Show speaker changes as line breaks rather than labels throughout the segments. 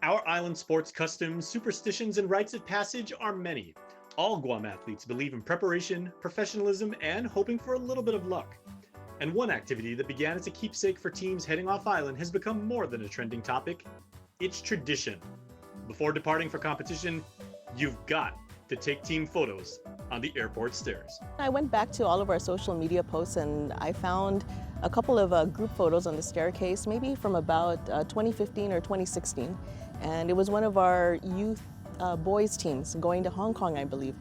Our island sports customs, superstitions, and rites of passage are many. All Guam athletes believe in preparation, professionalism, and hoping for a little bit of luck. And one activity that began as a keepsake for teams heading off island has become more than a trending topic. It's tradition. Before departing for competition, you've got to take team photos on the airport stairs.
I went back to all of our social media posts and I found a couple of group photos on the staircase, maybe from about 2015 or 2016. And it was one of our youth boys teams going to Hong Kong, I believe.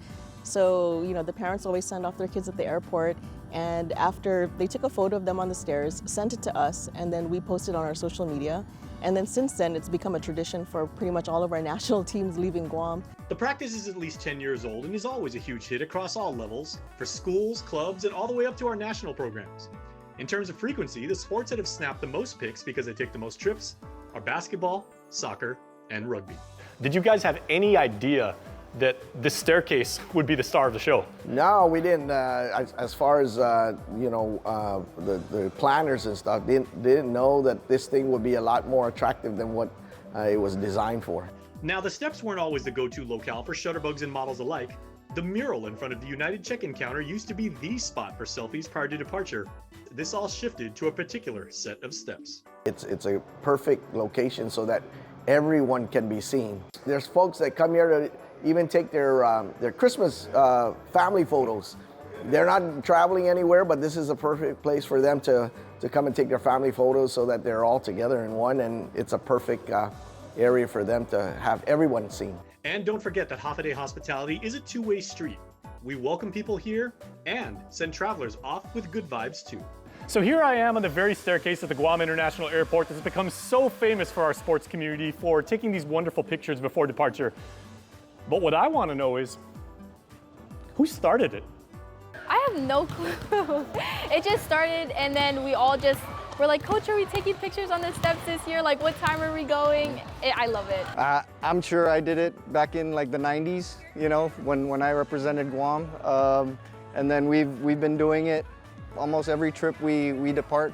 So, the parents always send off their kids at the airport, and after they took a photo of them on the stairs, sent it to us, and then we posted on our social media. And then since then, it's become a tradition for pretty much all of our national teams leaving Guam.
The practice is at least 10 years old and is always a huge hit across all levels, for schools, clubs, and all the way up to our national programs. In terms of frequency, the sports that have snapped the most pics because they take the most trips are basketball, soccer, and rugby.
Did you guys have any idea that this staircase would be the star of the show?
No, we didn't. As far as the planners and stuff, didn't know that this thing would be a lot more attractive than what it was designed for.
Now, the steps weren't always the go-to locale for shutterbugs and models alike. The mural in front of the United check-in counter used to be the spot for selfies prior to departure. This all shifted to a particular set of steps.
It's a perfect location so that everyone can be seen. There's folks that come here to even take their Christmas family photos. They're not traveling anywhere, but this is a perfect place for them to come and take their family photos so that they're all together in one, and it's a perfect area for them to have everyone seen.
And don't forget that Hafa Day hospitality is a two-way street. We welcome people here and send travelers off with good vibes too.
So here I am on the very staircase at the Guam International Airport that's become so famous for our sports community for taking these wonderful pictures before departure. But what I want to know is, who started it?
I have no clue. It just started and then we all just were like, Coach, are we taking pictures on the steps this year? Like, what time are we going? I love it.
I'm sure I did it back in like the 90s, when I represented Guam. And then we've been doing it almost every trip we depart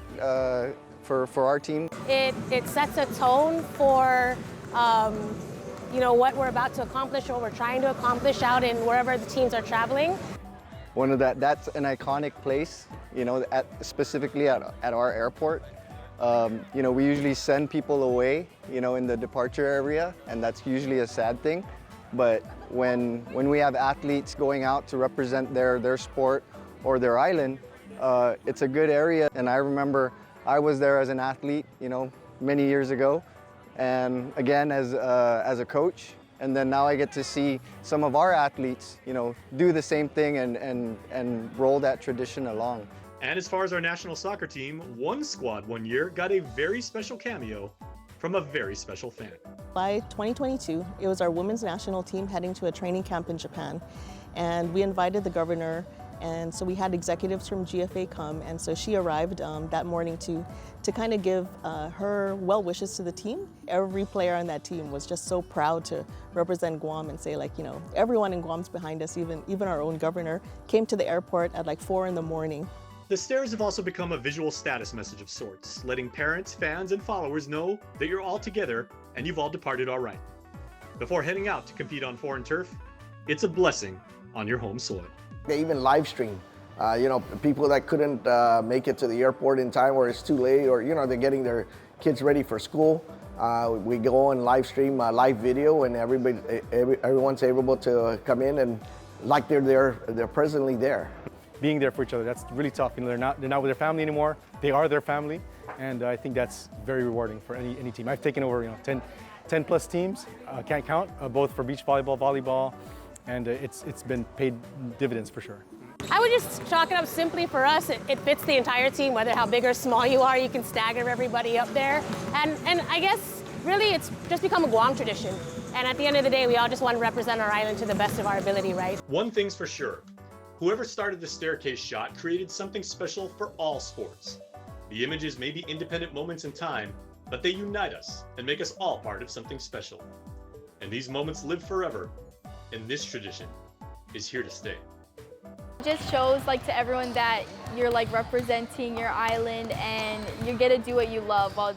for our team.
It sets a tone for what we're about to accomplish, what we're trying to accomplish out in wherever the teams are traveling.
That's an iconic place, specifically at our airport. We usually send people away, in the departure area, and that's usually a sad thing. But when we have athletes going out to represent their sport or their island, it's a good area. And I remember I was there as an athlete, many years ago, and again as a coach. And then now I get to see some of our athletes, do the same thing and roll that tradition along.
And as far as our national soccer team, one squad one year got a very special cameo from a very special fan.
By 2022, it was our women's national team heading to a training camp in Japan. And we invited the governor, and so we had executives from GFA come, and so she arrived that morning to kind of give her well wishes to the team. Every player on that team was just so proud to represent Guam and say, everyone in Guam's behind us, even our own governor, came to the airport at like 4 in the morning.
The stairs have also become a visual status message of sorts, letting parents, fans, and followers know that you're all together and you've all departed all right. Before heading out to compete on foreign turf, it's a blessing on your home soil.
They even live stream. People that couldn't make it to the airport in time or it's too late, or they're getting their kids ready for school. We go and live stream a live video, and everyone's able to come in and like they're presently there.
Being there for each other, that's really tough. They're not with their family anymore. They are their family, and I think that's very rewarding for any team. I've taken over 10 plus teams, can't count, both for beach volleyball, and it's been paid dividends for sure.
I would just chalk it up simply for us. It fits the entire team, whether how big or small you are, you can stagger everybody up there. And I guess really it's just become a Guam tradition. And at the end of the day, we all just want to represent our island to the best of our ability, right?
One thing's for sure, whoever started the staircase shot created something special for all sports. The images may be independent moments in time, but they unite us and make us all part of something special. And these moments live forever, and this tradition is here to stay.
It just shows to everyone that you're representing your island and you get to do what you love while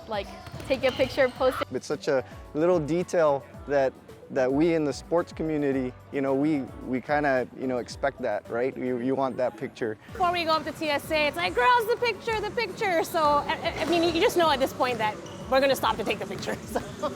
take a picture, post it.
It's such a little detail that we in the sports community, we kind of, expect that, right? You want that picture.
Before we go up to TSA, it's like, girls, the picture, the picture. So, I mean, you just know at this point that we're going to stop to take the picture. So.